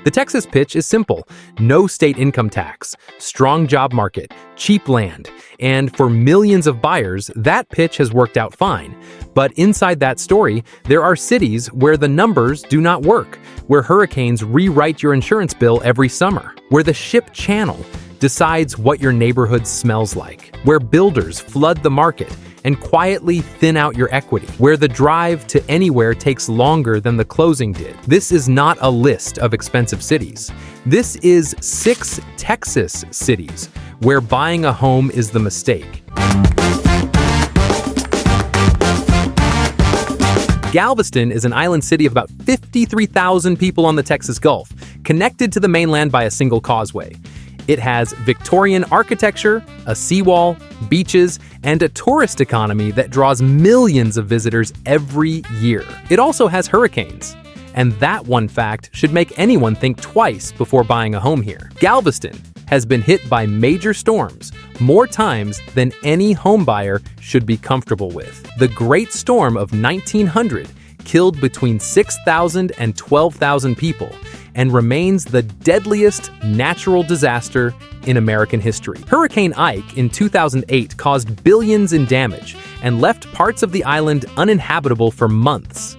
The Texas pitch is simple: no state income tax, strong job market, cheap land, and for millions of buyers, that pitch has worked out fine. But inside that story, there are cities where the numbers do not work, where hurricanes rewrite your insurance bill every summer, where the ship channel decides what your neighborhood smells like, where builders flood the market and quietly thin out your equity, where the drive to anywhere takes longer than the closing did. This is not a list of expensive cities. This is 6 Texas cities where buying a home is the mistake. Galveston is an island city of about 53,000 people on the Texas Gulf, connected to the mainland by a single causeway. It has Victorian architecture, a seawall, beaches, and a tourist economy that draws millions of visitors every year. It also has hurricanes, and that one fact should make anyone think twice before buying a home here. Galveston has been hit by major storms more times than any homebuyer should be comfortable with. The Great Storm of 1900 killed between 6,000 and 12,000 people, and remains the deadliest natural disaster in American history. Hurricane Ike in 2008 caused billions in damage and left parts of the island uninhabitable for months.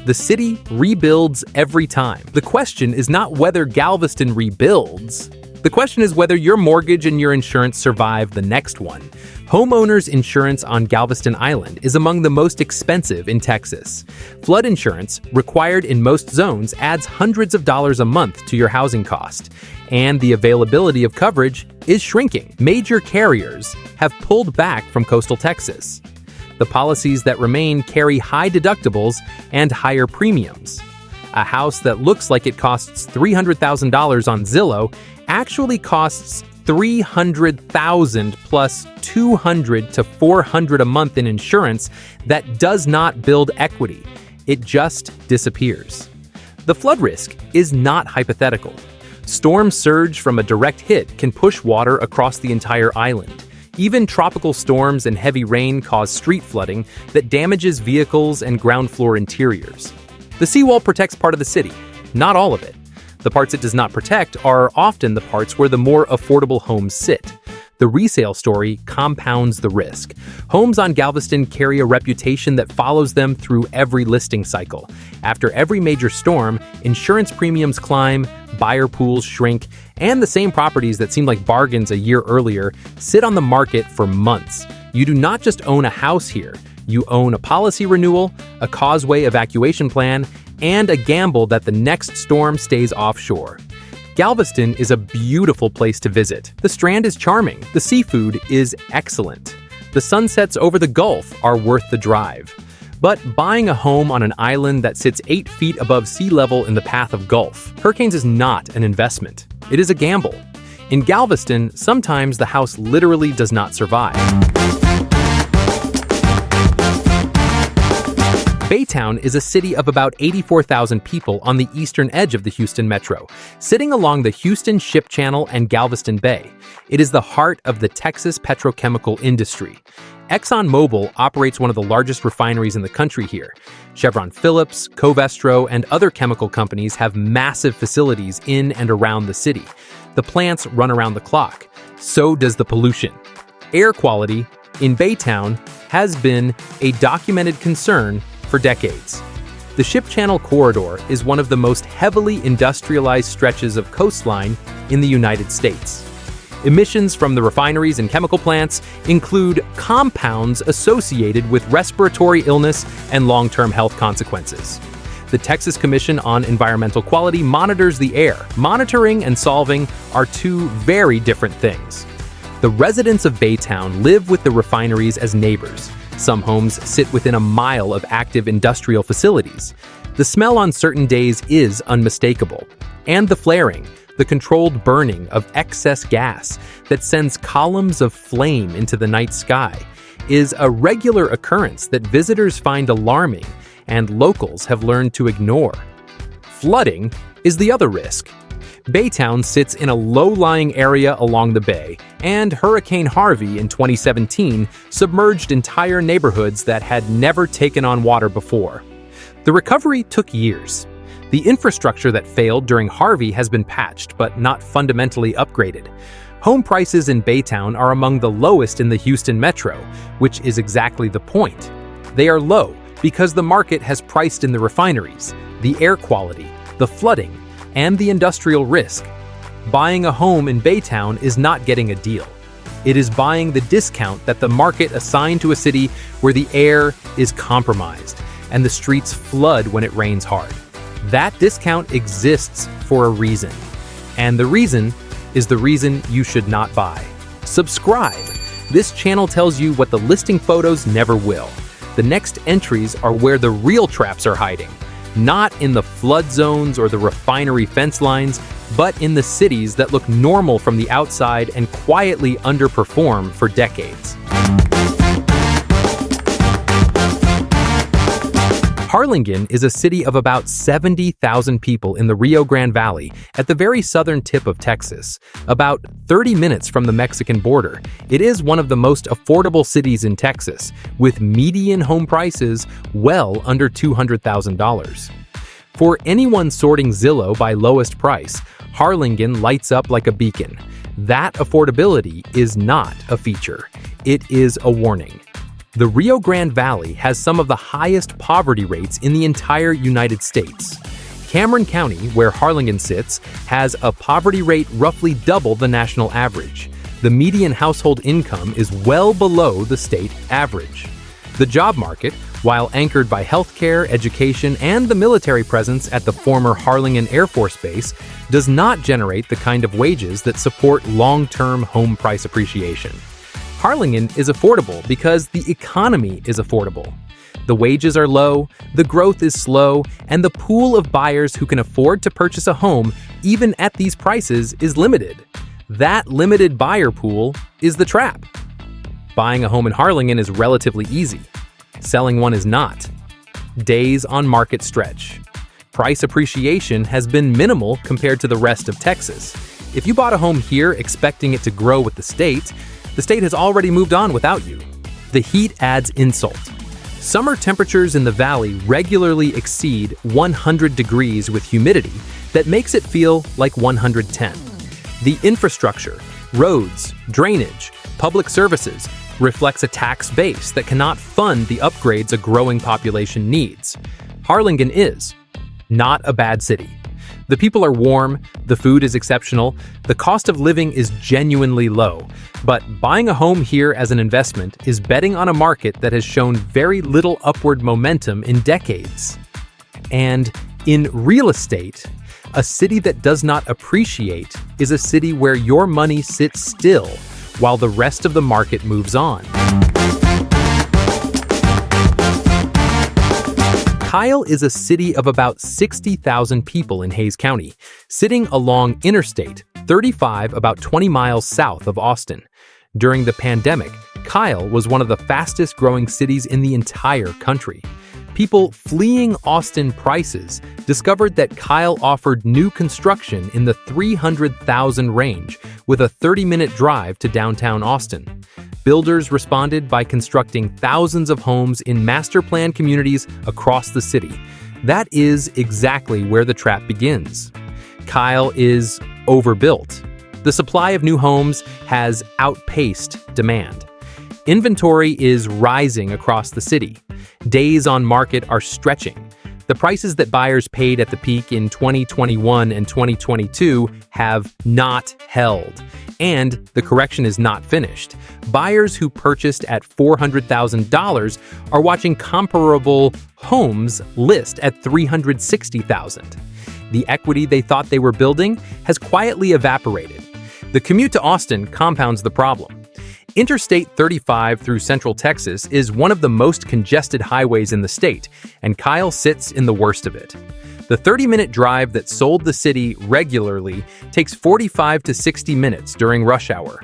The city rebuilds every time. The question is not whether Galveston rebuilds. The question is whether your mortgage and your insurance survive the next one. Homeowners insurance on Galveston Island is among the most expensive in Texas. Flood insurance, required in most zones, adds hundreds of dollars a month to your housing cost. And the availability of coverage is shrinking. Major carriers have pulled back from coastal Texas. The policies that remain carry high deductibles and higher premiums. A house that looks like it costs $300,000 on Zillow actually costs $300,000 plus $200 to $400 a month in insurance that does not build equity. It just disappears. The flood risk is not hypothetical. Storm surge from a direct hit can push water across the entire island. Even tropical storms and heavy rain cause street flooding that damages vehicles and ground floor interiors. The seawall protects part of the city, not all of it. The parts it does not protect are often the parts where the more affordable homes sit. The resale story compounds the risk. Homes on Galveston carry a reputation that follows them through every listing cycle. After every major storm, insurance premiums climb, buyer pools shrink, and the same properties that seemed like bargains a year earlier sit on the market for months. You do not just own a house here. You own a policy renewal, a causeway evacuation plan, and a gamble that the next storm stays offshore. Galveston is a beautiful place to visit. The Strand is charming. The seafood is excellent. The sunsets over the Gulf are worth the drive. But buying a home on an island that sits 8 feet above sea level in the path of Gulf hurricanes is not an investment. It is a gamble. In Galveston, sometimes the house literally does not survive. Baytown is a city of about 84,000 people on the eastern edge of the Houston metro, sitting along the Houston Ship Channel and Galveston Bay. It is the heart of the Texas petrochemical industry. ExxonMobil operates one of the largest refineries in the country here. Chevron Phillips, Covestro, and other chemical companies have massive facilities in and around the city. The plants run around the clock. So does the pollution. Air quality in Baytown has been a documented concern for decades. The Ship Channel Corridor is one of the most heavily industrialized stretches of coastline in the United States. Emissions from the refineries and chemical plants include compounds associated with respiratory illness and long-term health consequences. The Texas Commission on Environmental Quality monitors the air. Monitoring and solving are two very different things. The residents of Baytown live with the refineries as neighbors. Some homes sit within a mile of active industrial facilities. The smell on certain days is unmistakable. And the flaring, the controlled burning of excess gas that sends columns of flame into the night sky, is a regular occurrence that visitors find alarming and locals have learned to ignore. Flooding is the other risk. Baytown sits in a low-lying area along the bay, and Hurricane Harvey in 2017 submerged entire neighborhoods that had never taken on water before. The recovery took years. The infrastructure that failed during Harvey has been patched, but not fundamentally upgraded. Home prices in Baytown are among the lowest in the Houston metro, which is exactly the point. They are low because the market has priced in the refineries, the air quality, the flooding, and the industrial risk. Buying a home in Baytown is not getting a deal. It is buying the discount that the market assigned to a city where the air is compromised and the streets flood when it rains hard. That discount exists for a reason. And the reason is the reason you should not buy. Subscribe. This channel tells you what the listing photos never will. The next entries are where the real traps are hiding, not in the flood zones or the refinery fence lines, but in the cities that look normal from the outside and quietly underperform for decades. Harlingen is a city of about 70,000 people in the Rio Grande Valley at the very southern tip of Texas, about 30 minutes from the Mexican border. It is one of the most affordable cities in Texas, with median home prices well under $200,000. For anyone sorting Zillow by lowest price, Harlingen lights up like a beacon. That affordability is not a feature. It is a warning. The Rio Grande Valley has some of the highest poverty rates in the entire United States. Cameron County, where Harlingen sits, has a poverty rate roughly double the national average. The median household income is well below the state average. The job market, while anchored by healthcare, education, and the military presence at the former Harlingen Air Force Base, does not generate the kind of wages that support long-term home price appreciation. Harlingen is affordable because the economy is affordable. The wages are low, the growth is slow, and the pool of buyers who can afford to purchase a home, even at these prices, is limited. That limited buyer pool is the trap. Buying a home in Harlingen is relatively easy. Selling one is not. Days on market stretch. Price appreciation has been minimal compared to the rest of Texas. If you bought a home here expecting it to grow with the state has already moved on without you. The heat adds insult. Summer temperatures in the valley regularly exceed 100 degrees with humidity that makes it feel like 110. The infrastructure, roads, drainage, public services reflects a tax base that cannot fund the upgrades a growing population needs. Harlingen is not a bad city. The people are warm, the food is exceptional, the cost of living is genuinely low, but buying a home here as an investment is betting on a market that has shown very little upward momentum in decades. And in real estate, a city that does not appreciate is a city where your money sits still while the rest of the market moves on. Kyle is a city of about 60,000 people in Hays County, sitting along Interstate 35 about 20 miles south of Austin. During the pandemic, Kyle was one of the fastest growing cities in the entire country. People fleeing Austin prices discovered that Kyle offered new construction in the $300,000 range with a 30-minute drive to downtown Austin. Builders responded by constructing thousands of homes in master plan communities across the city. That is exactly where the trap begins. Kyle is overbuilt. The supply of new homes has outpaced demand. Inventory is rising across the city. Days on market are stretching. The prices that buyers paid at the peak in 2021 and 2022 have not held, and the correction is not finished. Buyers who purchased at $400,000 are watching comparable homes list at $360,000. The equity they thought they were building has quietly evaporated. The commute to Austin compounds the problem. Interstate 35 through Central Texas is one of the most congested highways in the state, and Kyle sits in the worst of it. The 30-minute drive that sold the city regularly takes 45 to 60 minutes during rush hour.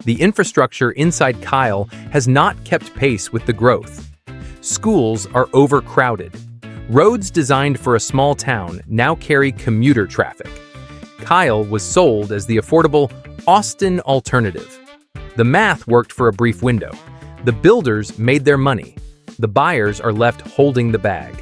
The infrastructure inside Kyle has not kept pace with the growth. Schools are overcrowded. Roads designed for a small town now carry commuter traffic. Kyle was sold as the affordable Austin alternative. The math worked for a brief window. The builders made their money. The buyers are left holding the bag.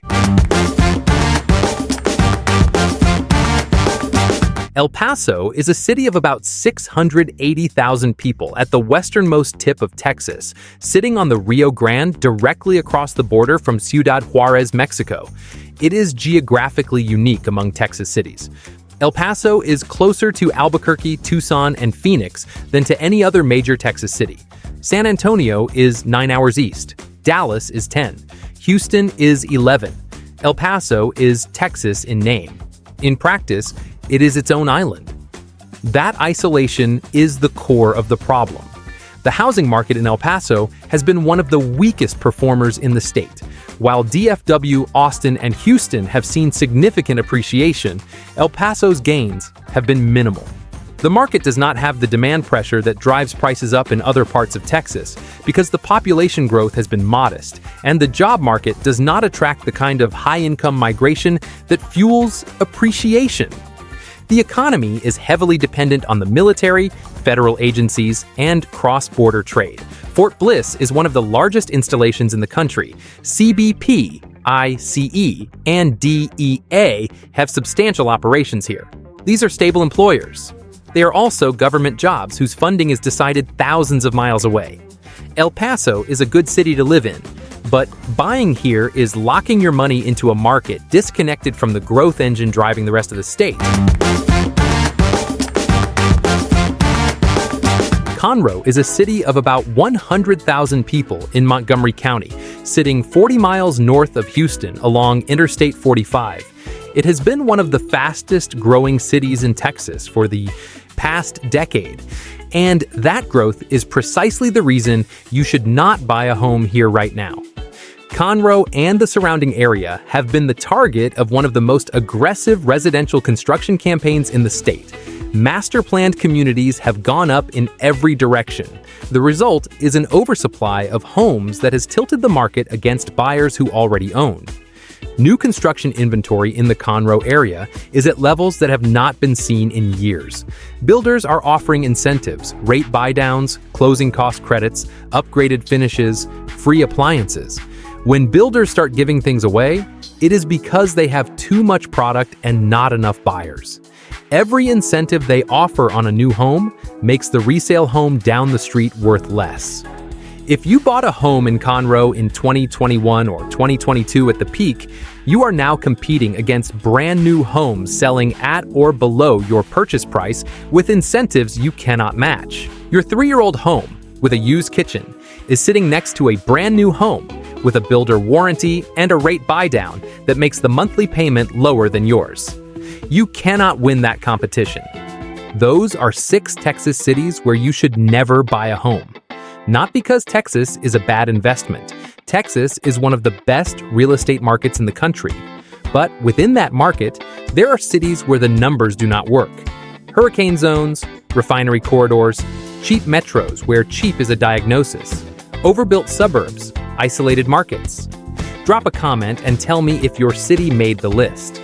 El Paso is a city of about 680,000 people at the westernmost tip of Texas, sitting on the Rio Grande directly across the border from Ciudad Juarez, Mexico. It is geographically unique among Texas cities. El Paso is closer to Albuquerque, Tucson, and Phoenix than to any other major Texas city. San Antonio is 9 hours east. Dallas is 10. Houston is 11. El Paso is Texas in name. In practice, it is its own island. That isolation is the core of the problem. The housing market in El Paso has been one of the weakest performers in the state. While DFW, Austin, and Houston have seen significant appreciation, El Paso's gains have been minimal. The market does not have the demand pressure that drives prices up in other parts of Texas because the population growth has been modest, and the job market does not attract the kind of high-income migration that fuels appreciation. The economy is heavily dependent on the military, federal agencies, and cross-border trade. Fort Bliss is one of the largest installations in the country. CBP, ICE, and DEA have substantial operations here. These are stable employers. They are also government jobs whose funding is decided thousands of miles away. El Paso is a good city to live in, but buying here is locking your money into a market disconnected from the growth engine driving the rest of the state. Conroe is a city of about 100,000 people in Montgomery County, sitting 40 miles north of Houston along Interstate 45. It has been one of the fastest growing cities in Texas for the past decade, and that growth is precisely the reason you should not buy a home here right now. Conroe and the surrounding area have been the target of one of the most aggressive residential construction campaigns in the state. Master-planned communities have gone up in every direction. The result is an oversupply of homes that has tilted the market against buyers who already own. New construction inventory in the Conroe area is at levels that have not been seen in years. Builders are offering incentives, rate buy-downs, closing cost credits, upgraded finishes, free appliances. When builders start giving things away, it is because they have too much product and not enough buyers. Every incentive they offer on a new home makes the resale home down the street worth less. If you bought a home in Conroe in 2021 or 2022 at the peak, you are now competing against brand new homes selling at or below your purchase price with incentives you cannot match. Your 3-year-old home with a used kitchen is sitting next to a brand new home with a builder warranty and a rate buy-down that makes the monthly payment lower than yours. You cannot win that competition. Those are 6 Texas cities where you should never buy a home. Not because Texas is a bad investment. Texas is one of the best real estate markets in the country. But within that market, there are cities where the numbers do not work. Hurricane zones, refinery corridors, cheap metros where cheap is a diagnosis, overbuilt suburbs, isolated markets. Drop a comment and tell me if your city made the list.